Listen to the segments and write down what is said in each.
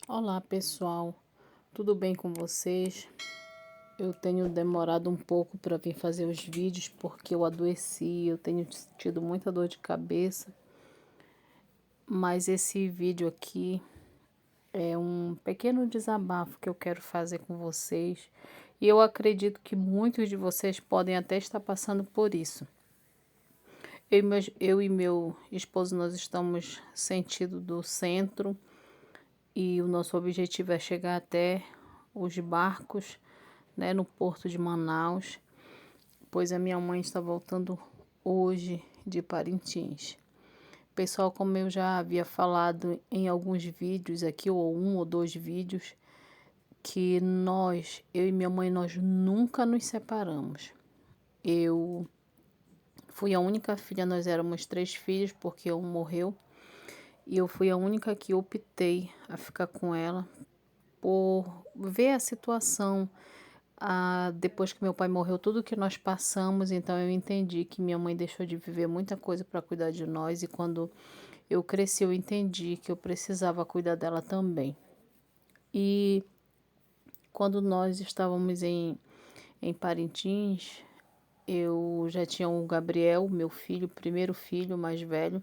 Olá pessoal, tudo bem com vocês? Eu tenho demorado um pouco para vir fazer os vídeos porque eu adoeci, eu tenho tido muita dor de cabeça, mas esse vídeo aqui é um pequeno desabafo que eu quero fazer com vocês e eu acredito que muitos de vocês podem até estar passando por isso. Eu e meu esposo, nós estamos sentindo do centro e o nosso objetivo é chegar até os barcos, né, no porto de Manaus, pois a minha mãe está voltando hoje de Parintins. Pessoal, como eu já havia falado em alguns vídeos aqui, ou um ou dois vídeos, que eu e minha mãe, nós nunca nos separamos. Eu fui a única filha, nós éramos três filhos, porque um morreu, e eu fui a única que optei a ficar com ela por ver a situação. Depois que meu pai morreu, tudo que nós passamos, então eu entendi que minha mãe deixou de viver muita coisa para cuidar de nós, e quando eu cresci, eu entendi que eu precisava cuidar dela também. E quando nós estávamos em Parintins, eu já tinha o Gabriel, meu filho, primeiro filho mais velho.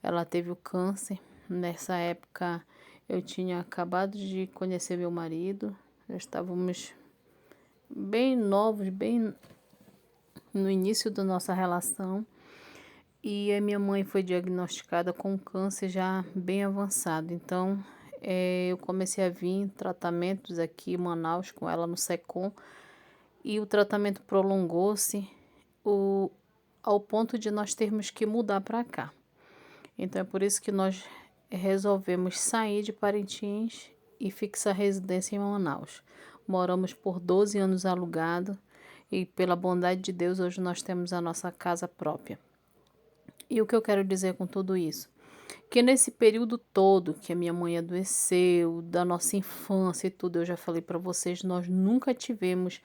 Ela teve o câncer. Nessa época, eu tinha acabado de conhecer meu marido, já estávamos bem novos, bem no início da nossa relação, e a minha mãe foi diagnosticada com câncer já bem avançado. Então, eu comecei a vir em tratamentos aqui em Manaus com ela no Secom, e o tratamento prolongou-se o, ao ponto de nós termos que mudar para cá. Então, é por isso que nós resolvemos sair de Parintins e fixar residência em Manaus. Moramos por 12 anos alugado e, pela bondade de Deus, hoje nós temos a nossa casa própria. E o que eu quero dizer com tudo isso? Que nesse período todo que a minha mãe adoeceu, da nossa infância e tudo, eu já falei para vocês, nós nunca tivemos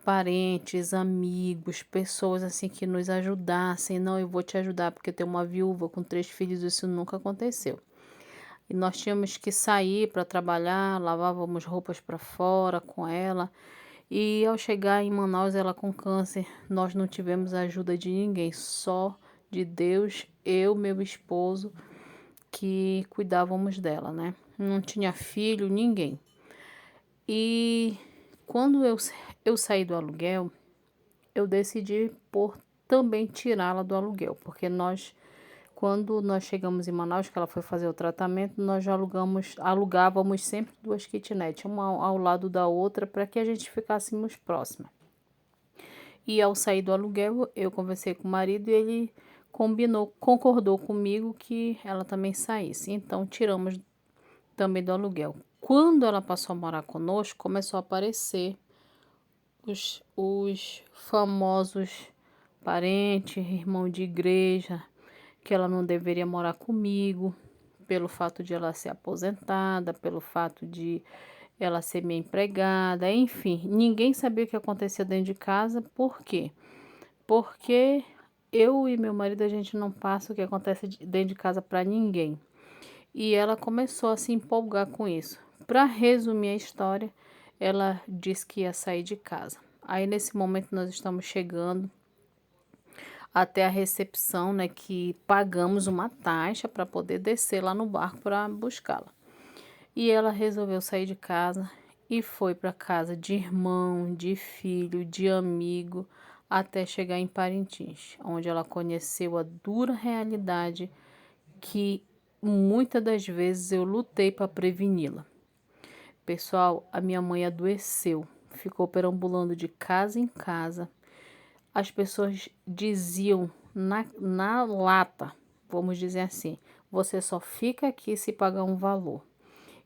parentes, amigos, pessoas assim que nos ajudassem. Não, eu vou te ajudar porque eu tenho uma viúva com três filhos, isso nunca aconteceu. E nós tínhamos que sair para trabalhar, lavávamos roupas para fora com ela. E ao chegar em Manaus, ela com câncer, nós não tivemos a ajuda de ninguém, só de Deus, eu, meu esposo, que cuidávamos dela, né? Não tinha filho, ninguém. E quando eu saí do aluguel, eu decidi por também tirá-la do aluguel, porque quando nós chegamos em Manaus, que ela foi fazer o tratamento, nós já alugávamos sempre duas kitnets, uma ao lado da outra, para que a gente ficássemos próximas. E ao sair do aluguel, eu conversei com o marido e ele concordou comigo que ela também saísse. Então, tiramos também do aluguel. Quando ela passou a morar conosco, começou a aparecer os famosos parentes, irmão de igreja, que ela não deveria morar comigo, pelo fato de ela ser aposentada, pelo fato de ela ser minha empregada, enfim, ninguém sabia o que acontecia dentro de casa. Por quê? Porque eu e meu marido, a gente não passa o que acontece dentro de casa para ninguém. E ela começou a se empolgar com isso. Para resumir a história, ela disse que ia sair de casa. Aí nesse momento nós estamos chegando até a recepção, né, que pagamos uma taxa para poder descer lá no barco para buscá-la. E ela resolveu sair de casa e foi para casa de irmão, de filho, de amigo, até chegar em Parintins, onde ela conheceu a dura realidade que muitas das vezes eu lutei para preveni-la. Pessoal, a minha mãe adoeceu, ficou perambulando de casa em casa. As pessoas diziam na lata, vamos dizer assim, você só fica aqui se pagar um valor.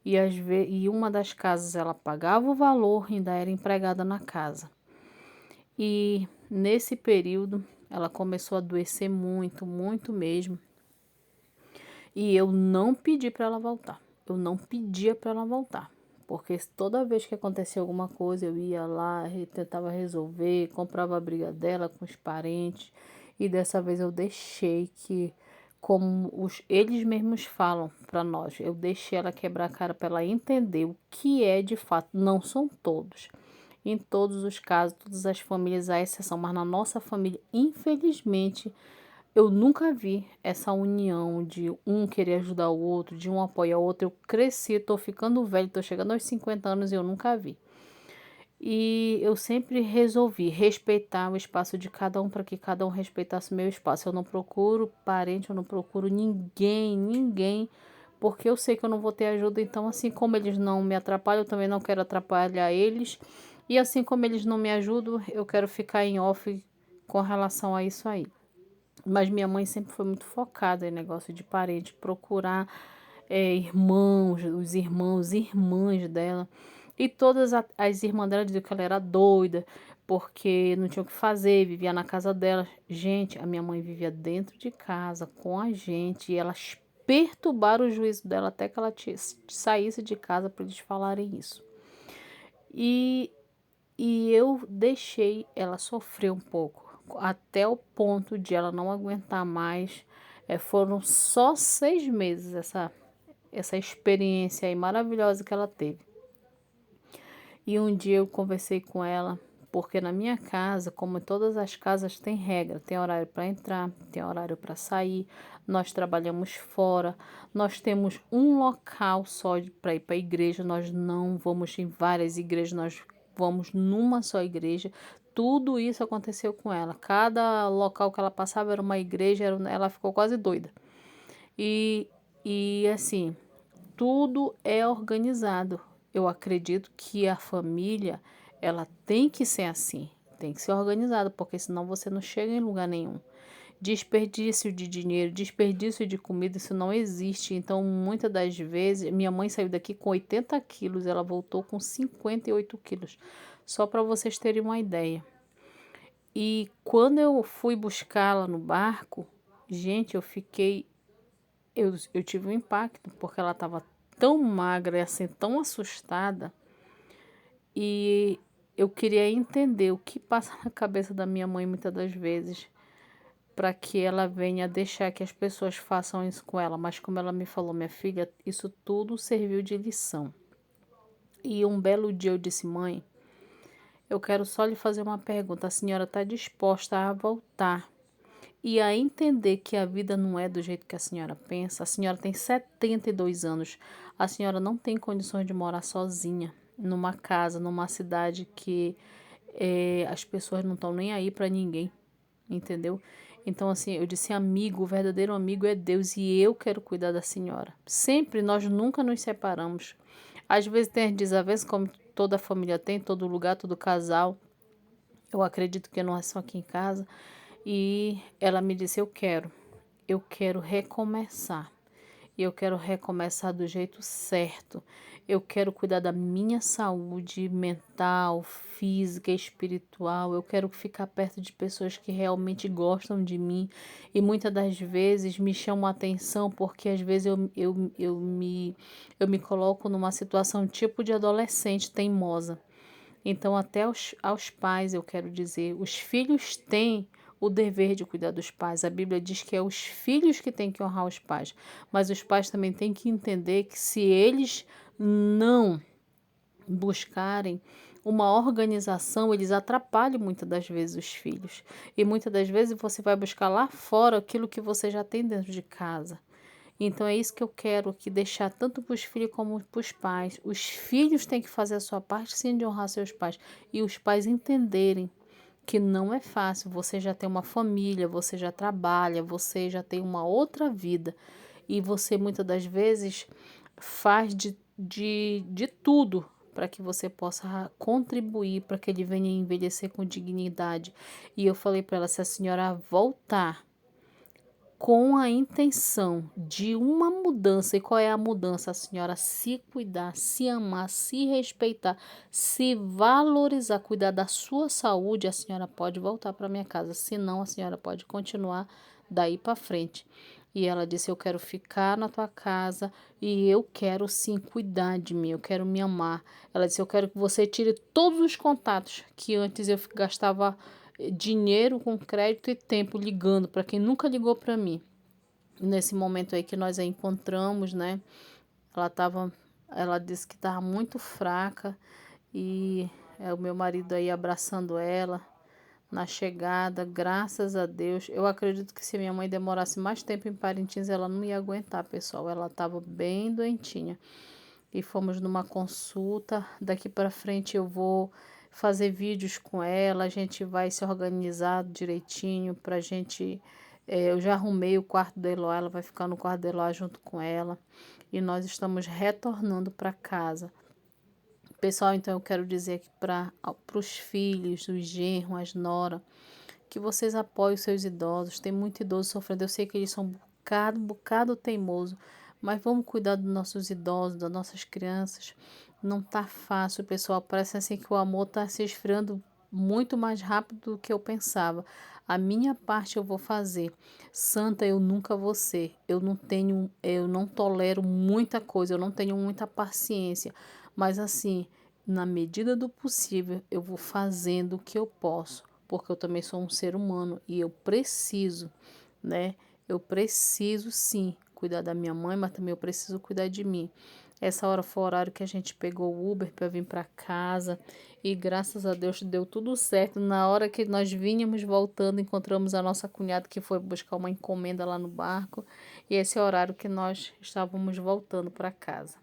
E uma das casas ela pagava o valor e ainda era empregada na casa. E nesse período ela começou a adoecer muito, muito mesmo. E eu não pedi para ela voltar. Eu não pedia para ela voltar. Porque toda vez que acontecia alguma coisa, eu ia lá e tentava resolver, comprava a briga dela com os parentes. E dessa vez eu deixei que como eles mesmos falam para nós. Eu deixei ela quebrar a cara para ela entender o que é de fato. Não são todos. Em todos os casos, todas as famílias, há exceção, mas na nossa família, infelizmente, eu nunca vi essa união de um querer ajudar o outro, de um apoiar o outro. Eu cresci, tô ficando velho, tô chegando aos 50 anos e eu nunca vi. E eu sempre resolvi respeitar o espaço de cada um para que cada um respeitasse o meu espaço. Eu não procuro parente, eu não procuro ninguém, porque eu sei que eu não vou ter ajuda. Então, assim como eles não me atrapalham, eu também não quero atrapalhar eles. E assim como eles não me ajudam, eu quero ficar em off com relação a isso aí. Mas minha mãe sempre foi muito focada em negócio de parente, procurar irmãos, os irmãos e irmãs dela. E todas as irmãs dela diziam que ela era doida, porque não tinha o que fazer, vivia na casa dela. Gente, a minha mãe vivia dentro de casa com a gente e elas perturbaram o juízo dela até que ela saísse de casa para eles falarem isso. E, e eu deixei ela sofrer um pouco, até o ponto de ela não aguentar mais. Foram só 6 meses essa experiência aí maravilhosa que ela teve. E um dia eu conversei com ela, porque na minha casa, como em todas as casas, tem regra, tem horário para entrar, tem horário para sair, nós trabalhamos fora, nós temos um local só para ir para a igreja, nós não vamos em várias igrejas, nós vamos numa só igreja. Tudo isso aconteceu com ela. Cada local que ela passava era uma igreja, ela ficou quase doida. E, e assim, tudo é organizado. Eu acredito que a família, ela tem que ser assim, tem que ser organizada, porque senão você não chega em lugar nenhum. Desperdício de dinheiro, desperdício de comida, isso não existe. Então, muitas das vezes, minha mãe saiu daqui com 80 quilos, ela voltou com 58 quilos, só para vocês terem uma ideia. E quando eu fui buscá-la no barco, gente, eu tive um impacto, porque ela estava tão magra e assim, tão assustada. E eu queria entender o que passa na cabeça da minha mãe muitas das vezes, para que ela venha deixar que as pessoas façam isso com ela. Mas como ela me falou, minha filha, isso tudo serviu de lição. E um belo dia eu disse, mãe, eu quero só lhe fazer uma pergunta. A senhora está disposta a voltar e a entender que a vida não é do jeito que a senhora pensa? A senhora tem 72 anos. A senhora não tem condições de morar sozinha numa casa, numa cidade que as pessoas não estão nem aí para ninguém, entendeu? Então, assim, eu disse, amigo, o verdadeiro amigo é Deus e eu quero cuidar da senhora. Sempre, nós nunca nos separamos. Às vezes tem as desavenças, como toda família tem, todo lugar, todo casal. Eu acredito que não é só aqui em casa. E ela me disse, eu quero recomeçar. E eu quero recomeçar do jeito certo. Eu quero cuidar da minha saúde mental, física, espiritual. Eu quero ficar perto de pessoas que realmente gostam de mim. E muitas das vezes me chamam a atenção porque às vezes eu me coloco numa situação tipo de adolescente teimosa. Então, até aos pais, eu quero dizer, os filhos têm o dever de cuidar dos pais. A Bíblia diz que é os filhos que têm que honrar os pais, mas os pais também têm que entender que se eles não buscarem uma organização, eles atrapalham muitas das vezes os filhos. E muitas das vezes você vai buscar lá fora aquilo que você já tem dentro de casa. Então é isso que eu quero aqui deixar tanto para os filhos como para os pais. Os filhos têm que fazer a sua parte sim de honrar seus pais. E os pais entenderem que não é fácil. Você já tem uma família, você já trabalha, você já tem uma outra vida. E você muitas das vezes faz de tudo para que você possa contribuir para que ele venha envelhecer com dignidade. E eu falei para ela, se a senhora voltar com a intenção de uma mudança. E qual é a mudança? A senhora se cuidar, se amar, se respeitar, se valorizar, cuidar da sua saúde, a senhora pode voltar para minha casa. Se não, a senhora pode continuar daí para frente. E ela disse, eu quero ficar na tua casa e eu quero sim cuidar de mim, eu quero me amar. Ela disse, eu quero que você tire todos os contatos que antes eu gastava dinheiro com crédito e tempo ligando para quem nunca ligou para mim. nesse momento aí que nós a encontramos, né? Ela disse que estava muito fraca e é o meu marido aí abraçando ela na chegada, graças a Deus. Eu acredito que se minha mãe demorasse mais tempo em Parintins, ela não ia aguentar, pessoal. Ela estava bem doentinha. E fomos numa consulta. Daqui para frente eu vou fazer vídeos com ela, a gente vai se organizar direitinho pra gente. Eu já arrumei o quarto da Eloá, ela vai ficar no quarto da Eloá junto com ela. E nós estamos retornando para casa. Pessoal, então eu quero dizer aqui para os filhos, os genros, as noras, que vocês apoiem os seus idosos. Tem muito idoso sofrendo. Eu sei que eles são bocado teimoso, mas vamos cuidar dos nossos idosos, das nossas crianças. Não tá fácil, pessoal. Parece assim que o amor tá se esfriando muito mais rápido do que eu pensava. A minha parte eu vou fazer. Santa eu nunca vou ser. Eu não tolero muita coisa, eu não tenho muita paciência. Mas assim, na medida do possível, eu vou fazendo o que eu posso, porque eu também sou um ser humano e eu preciso, né? Eu preciso sim cuidar da minha mãe, mas também eu preciso cuidar de mim. Essa hora foi o horário que a gente pegou o Uber para vir para casa e graças a Deus deu tudo certo. Na hora que nós vínhamos voltando, encontramos a nossa cunhada que foi buscar uma encomenda lá no barco e esse é o horário que nós estávamos voltando para casa.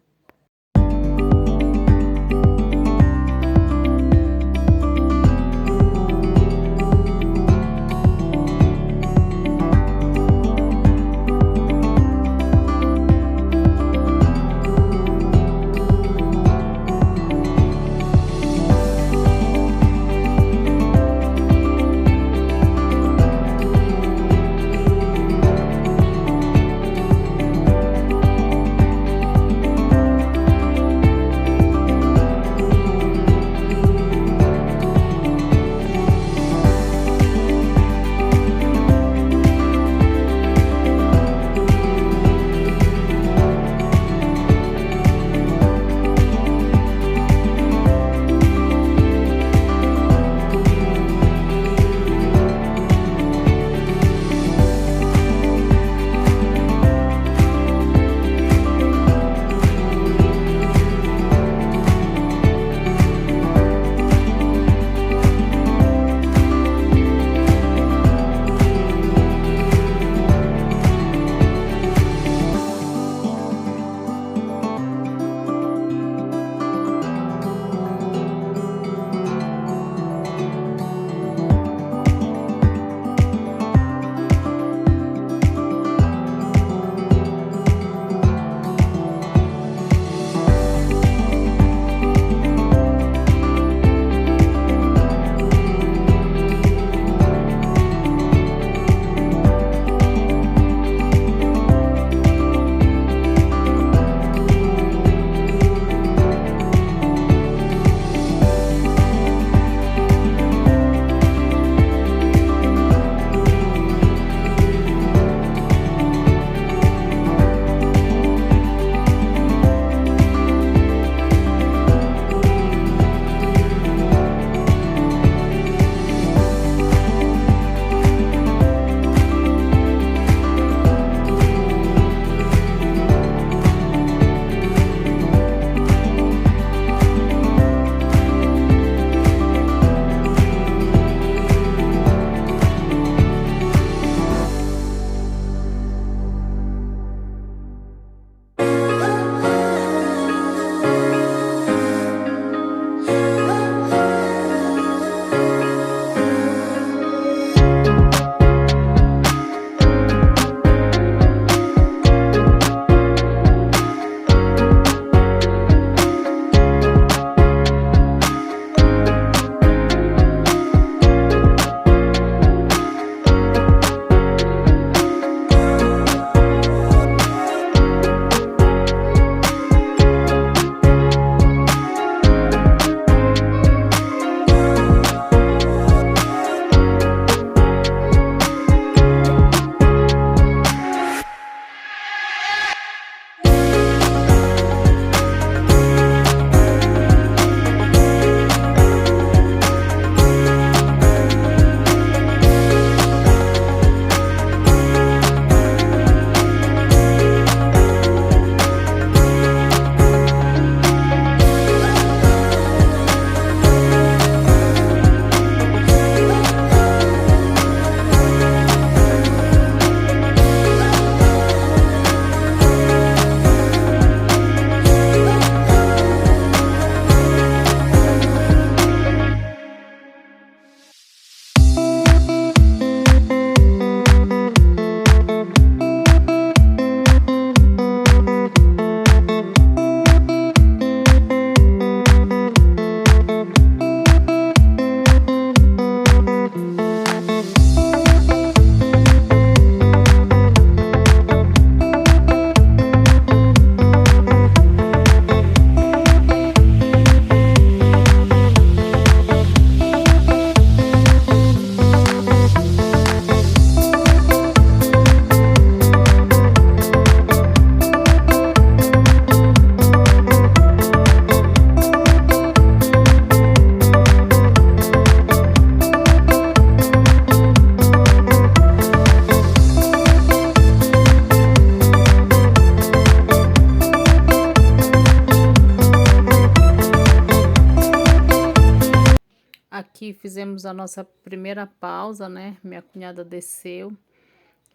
aqui fizemos a nossa primeira pausa, né? Minha cunhada desceu,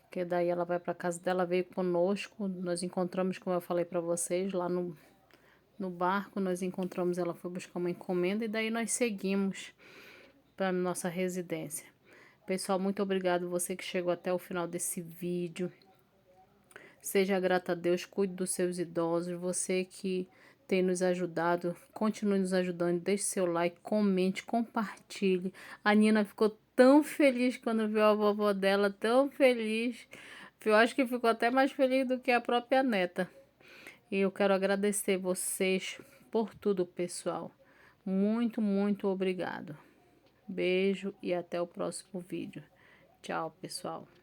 que daí ela vai para casa dela, veio conosco. Nós encontramos, como eu falei para vocês, lá no barco, nós encontramos, ela foi buscar uma encomenda e daí nós seguimos para nossa residência. Pessoal, muito obrigado você que chegou até o final desse vídeo. Seja grata a Deus, cuide dos seus idosos. Você que tem nos ajudado, continue nos ajudando. Deixe seu like, comente, compartilhe. A Nina ficou tão feliz quando viu a vovó dela, tão feliz. Eu acho que ficou até mais feliz do que a própria neta. E eu quero agradecer vocês por tudo, pessoal. Muito, muito obrigado. Beijo e até o próximo vídeo. Tchau, pessoal.